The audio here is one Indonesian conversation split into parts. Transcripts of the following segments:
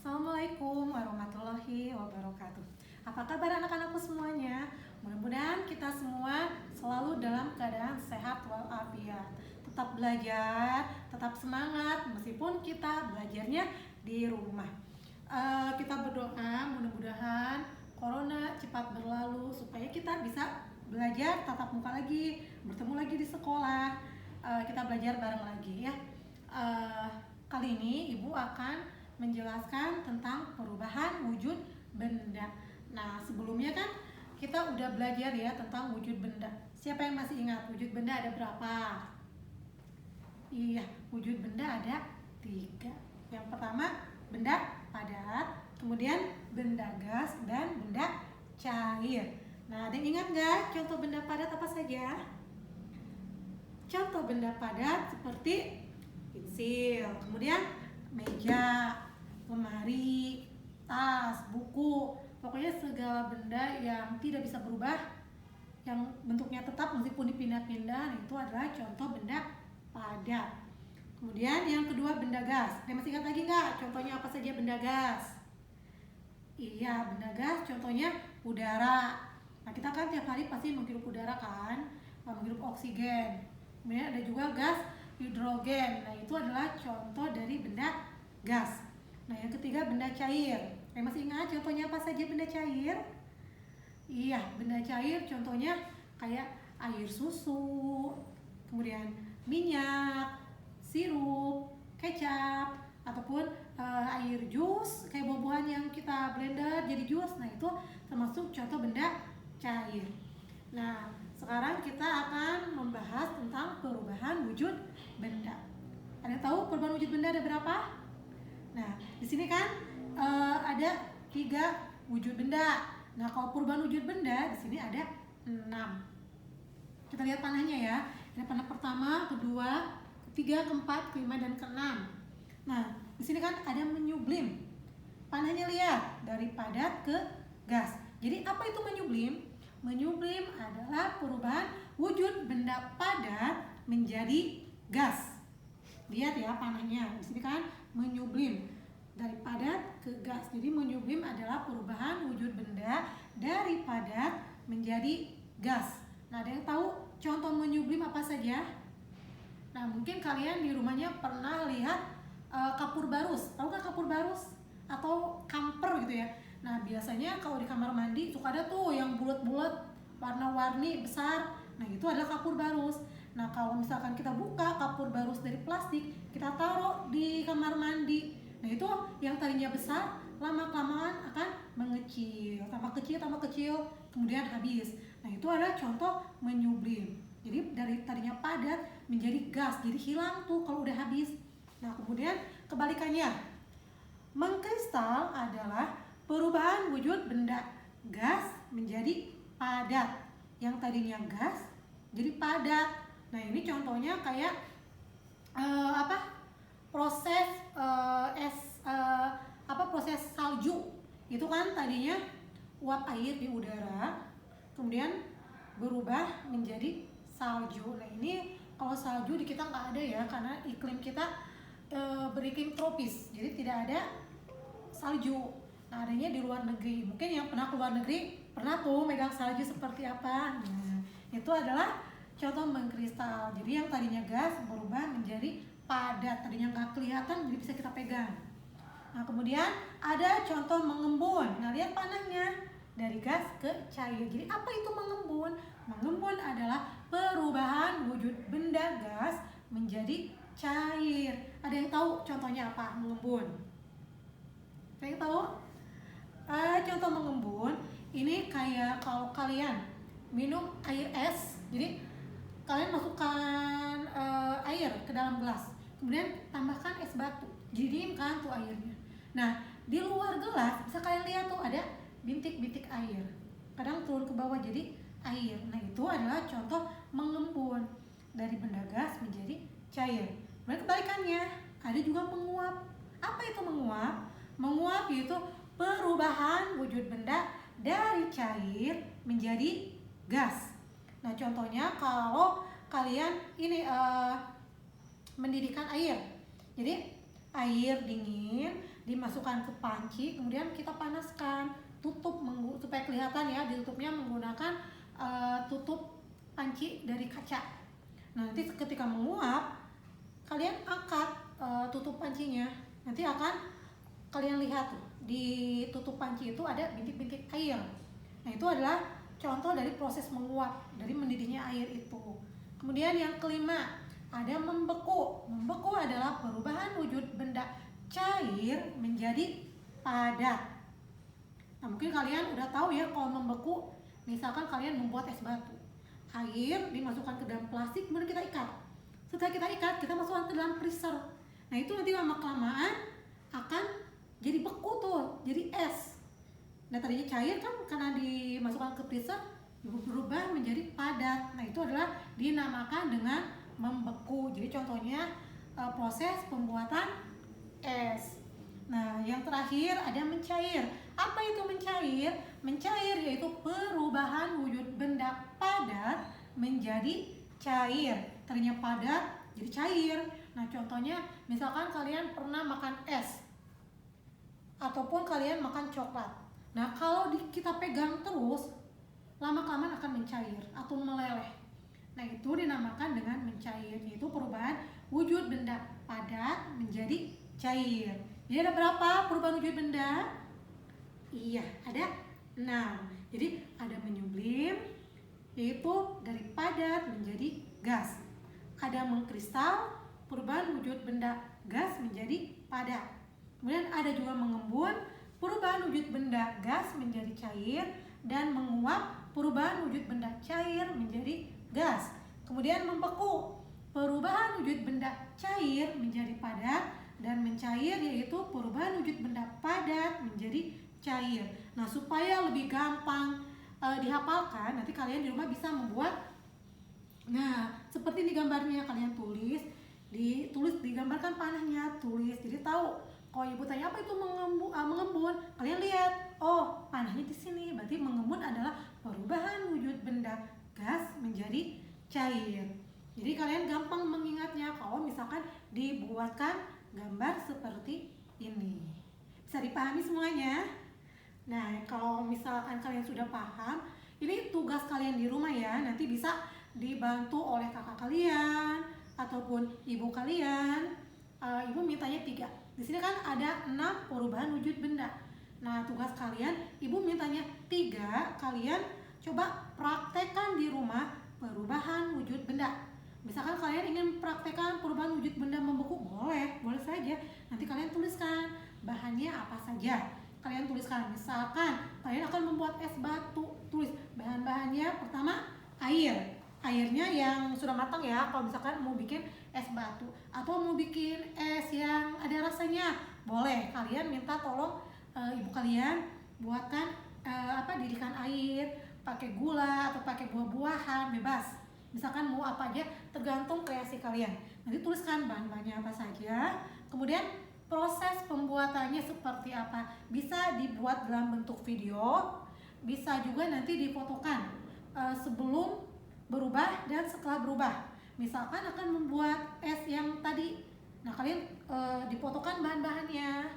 Assalamualaikum warahmatullahi wabarakatuh. Apa kabar anak-anakku semuanya? Mudah-mudahan kita semua selalu dalam keadaan sehat walafiat. Tetap belajar, tetap semangat meskipun kita belajarnya di rumah. Kita berdoa mudah-mudahan corona cepat berlalu supaya kita bisa belajar tatap muka lagi, bertemu lagi di sekolah. Kita belajar bareng lagi ya. Kali ini Ibu akan menjelaskan tentang perubahan wujud benda. Nah, sebelumnya kan kita udah belajar ya tentang wujud benda. Siapa yang masih ingat wujud benda ada berapa? Iya, wujud benda ada 3. Yang pertama benda padat, kemudian benda gas, dan benda cair. Nah, ada yang ingat nggak contoh benda padat apa saja? Contoh benda padat seperti pensil, kemudian meja, lemari, tas, buku, pokoknya segala benda yang tidak bisa berubah, yang bentuknya tetap meskipun dipindah-pindah, itu adalah contoh benda padat. Kemudian yang kedua benda gas. Ada masih ingat lagi nggak contohnya apa saja benda gas? Iya, benda gas contohnya udara. Nah, kita kan tiap hari pasti menghirup udara kan, menghirup oksigen. Kemudian ada juga gas hidrogen. Nah, itu adalah contoh dari benda gas. Nah, yang ketiga benda cair. Masih ingat contohnya apa saja benda cair? Iya, benda cair contohnya kayak air susu, kemudian minyak, sirup, kecap, ataupun air jus kayak buah-buahan yang kita blender jadi jus. Nah, itu termasuk contoh benda cair. Nah, sekarang kita akan membahas tentang perubahan wujud benda. Ada yang tahu perubahan wujud benda ada berapa? Nah, di sini kan ada 3 wujud benda. Nah, kalau perubahan wujud benda di sini ada 6. Kita lihat panahnya ya. Ada panah pertama, kedua, ketiga, keempat, kelima, dan keenam. Nah, di sini kan ada menyublim. Panahnya lihat dari padat ke gas. Jadi apa itu menyublim? Menyublim adalah perubahan wujud benda padat menjadi gas. Lihat ya panahnya. Di sini kan menyublim dari padat ke gas. Jadi menyublim adalah perubahan wujud benda dari padat menjadi gas. Nah, ada yang tahu contoh menyublim apa saja? Nah, mungkin kalian di rumahnya pernah lihat kapur barus. Tahu nggak kapur barus? Atau kamper gitu ya. Nah, biasanya kalau di kamar mandi suka ada tuh yang bulat-bulat, warna-warni, besar. Nah, itu adalah kapur barus. Nah, kalau misalkan kita buka kapur barus dari plastik, kita taruh di kamar mandi. Nah, itu yang tadinya besar, lama-kelamaan akan mengecil, tambah kecil, kemudian habis. Nah, itu adalah contoh menyublim. Jadi dari tadinya padat menjadi gas, jadi hilang tuh kalau udah habis. Nah, kemudian kebalikannya, mengkristal adalah perubahan wujud benda gas menjadi padat. Yang tadinya gas jadi padat. Nah, ini contohnya kayak proses salju. Itu kan tadinya uap air di udara, kemudian berubah menjadi salju. Nah, ini kalau salju di kita nggak ada ya, karena iklim kita beriklim tropis, jadi tidak ada salju. Nah, adanya di luar negeri. Mungkin yang pernah ke luar negeri pernah tuh megang salju seperti apa. Nah, itu adalah contoh mengkristal. Jadi yang tadinya gas berubah menjadi padat, tadinya nggak kelihatan jadi bisa kita pegang. Nah, kemudian ada contoh mengembun. Nah, lihat panahnya dari gas ke cair. Jadi apa itu mengembun? Mengembun adalah perubahan wujud benda gas menjadi cair. Ada yang tahu contohnya apa mengembun? Ada yang tahu? Contoh mengembun ini kayak kalau kalian minum air es. Jadi kalian masukkan air ke dalam gelas, kemudian tambahkan es batu, jadikan tuh airnya. Nah, di luar gelas bisa kalian lihat tuh ada bintik-bintik air, kadang turun ke bawah jadi air. Nah, itu adalah contoh mengembun dari benda gas menjadi cair. Kemudian kebalikannya ada juga menguap. Apa itu menguap? Menguap yaitu perubahan wujud benda dari cair menjadi gas. Nah, contohnya kalau kalian ini mendidihkan air. Jadi air dingin dimasukkan ke panci, kemudian kita panaskan, tutup supaya kelihatan ya, ditutupnya menggunakan tutup panci dari kaca. Nah, nanti ketika menguap, kalian angkat tutup pancinya, nanti akan kalian lihat tuh di tutup panci itu ada bintik-bintik air. Nah, itu adalah contoh dari proses menguap, dari mendidihnya air itu. Kemudian yang kelima, ada membeku. Membeku adalah perubahan wujud benda cair menjadi padat. Nah, mungkin kalian udah tahu ya kalau membeku, misalkan kalian membuat es batu. Air dimasukkan ke dalam plastik, kemudian kita ikat. Setelah kita ikat, kita masukkan ke dalam freezer. Nah, itu nanti lama-kelamaan akan jadi beku tuh, jadi es. Nah, tadinya cair kan karena dimasukkan ke freezer berubah menjadi padat. Nah, itu adalah dinamakan dengan membeku. Jadi contohnya proses pembuatan es. Nah, yang terakhir ada mencair. Apa itu mencair? Mencair yaitu perubahan wujud benda padat menjadi cair. Tadinya padat jadi cair. Nah, contohnya misalkan kalian pernah makan es ataupun kalian makan coklat. Nah, kalau kita pegang terus, lama-kelamaan akan mencair atau meleleh. Nah, itu dinamakan dengan mencair, yaitu perubahan wujud benda padat menjadi cair. Jadi ada berapa perubahan wujud benda? Iya, ada 6. Jadi ada menyublim, yaitu dari padat menjadi gas. Ada mengkristal, perubahan wujud benda gas menjadi padat. Kemudian ada juga mengembun, perubahan wujud benda gas menjadi cair, dan menguap, perubahan wujud benda cair menjadi gas. Kemudian membeku, perubahan wujud benda cair menjadi padat, dan mencair yaitu perubahan wujud benda padat menjadi cair. Nah, supaya lebih gampang dihafalkan, nanti kalian di rumah bisa membuat. Nah, seperti di gambarnya, kalian ditulis digambarkan panahnya, tulis. Jadi tahu. Kalau ibu tanya apa itu mengembun, kalian lihat, oh panahnya di sini, berarti mengembun adalah perubahan wujud benda gas menjadi cair. Jadi kalian gampang mengingatnya kalau misalkan dibuatkan gambar seperti ini. Bisa dipahami semuanya? Nah, kalau misalkan kalian sudah paham, ini tugas kalian di rumah ya, nanti bisa dibantu oleh kakak kalian ataupun ibu kalian. Ibu mintanya 3. Di sini kan ada 6 perubahan wujud benda. Nah, tugas kalian, ibu mintanya 3, kalian coba praktekkan di rumah perubahan wujud benda. Misalkan kalian ingin praktekkan perubahan wujud benda membeku, boleh saja. Nanti kalian tuliskan bahannya apa saja. Kalian tuliskan, misalkan kalian akan membuat es batu, tulis bahan-bahannya. Pertama, air. Airnya yang sudah matang ya, kalau misalkan mau bikin es batu atau mau bikin es yang ada rasanya, boleh kalian minta tolong ibu kalian buatkan didihkan air, pakai gula atau pakai buah-buahan, bebas. Misalkan mau apa aja, tergantung kreasi kalian. Nanti tuliskan bahan-bahannya apa saja, kemudian proses pembuatannya seperti apa. Bisa dibuat dalam bentuk video, bisa juga nanti difotokan sebelum berubah dan setelah berubah. Misalkan akan membuat es yang tadi, nah kalian difotokan bahan-bahannya.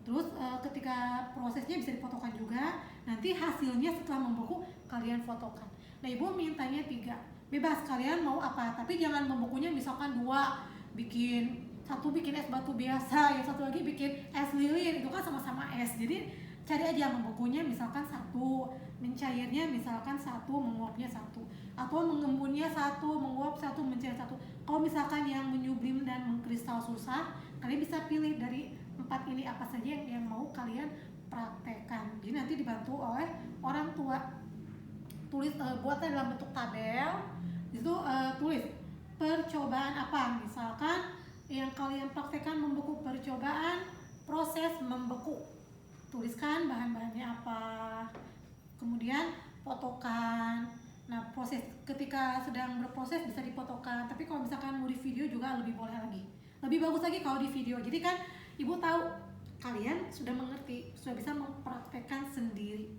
Terus ketika prosesnya bisa difotokan juga. Nanti hasilnya setelah membeku kalian fotokan. Nah, ibu mintanya 3. Bebas kalian mau apa, tapi jangan membekunya misalkan 2, satu bikin es batu biasa, yang satu lagi bikin es lilin, itu kan sama-sama es. Jadi cari aja membekunya misalkan 1, mencairnya misalkan 1, menguapnya 1, atau mengembunnya 1, menguap 1, mencair 1. Kalau misalkan yang menyublim dan mengkristal susah, kalian bisa pilih dari 4 ini apa saja yang mau kalian praktekkan. Jadi nanti dibantu oleh orang tua. Tulis buatnya dalam bentuk tabel. Itu tulis percobaan apa, misalkan yang kalian praktekkan membeku, percobaan proses membeku. Tuliskan bahan-bahannya apa, kemudian fotokan. Nah, proses ketika sedang berproses bisa difotokan, tapi kalau misalkan mau di video juga lebih boleh lagi, lebih bagus lagi kalau di video. Jadi kan ibu tahu kalian sudah mengerti, sudah bisa mempraktekkan sendiri.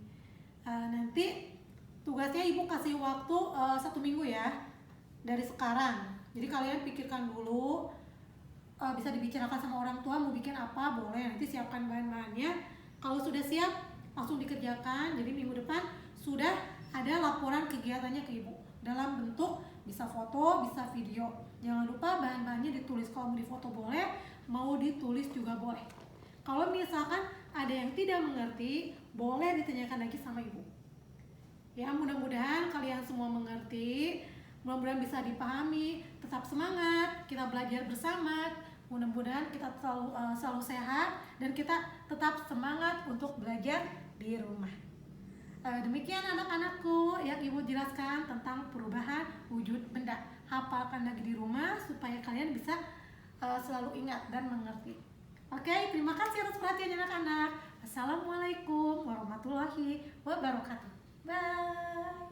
Nanti tugasnya ibu kasih waktu 1 minggu ya dari sekarang. Jadi kalian pikirkan dulu bisa dibicarakan sama orang tua mau bikin apa, boleh, nanti siapkan bahan-bahannya. Kalau sudah siap langsung dikerjakan. Jadi minggu depan sudah ada laporan kegiatannya ke ibu dalam bentuk bisa foto, bisa video. Jangan lupa bahan-bahannya ditulis. Kalau mau difoto boleh, mau ditulis juga boleh. Kalau misalkan ada yang tidak mengerti, boleh ditanyakan lagi sama ibu. Ya, mudah-mudahan kalian semua mengerti, mudah-mudahan bisa dipahami. Tetap semangat, kita belajar bersama. Mudah-mudahan kita selalu sehat dan kita tetap semangat untuk belajar di rumah. Demikian anak-anakku yang ibu jelaskan tentang perubahan wujud benda. Hafalkan lagi di rumah supaya kalian bisa selalu ingat dan mengerti. Oke, terima kasih atas perhatian anak-anak. Assalamualaikum warahmatullahi wabarakatuh. Bye.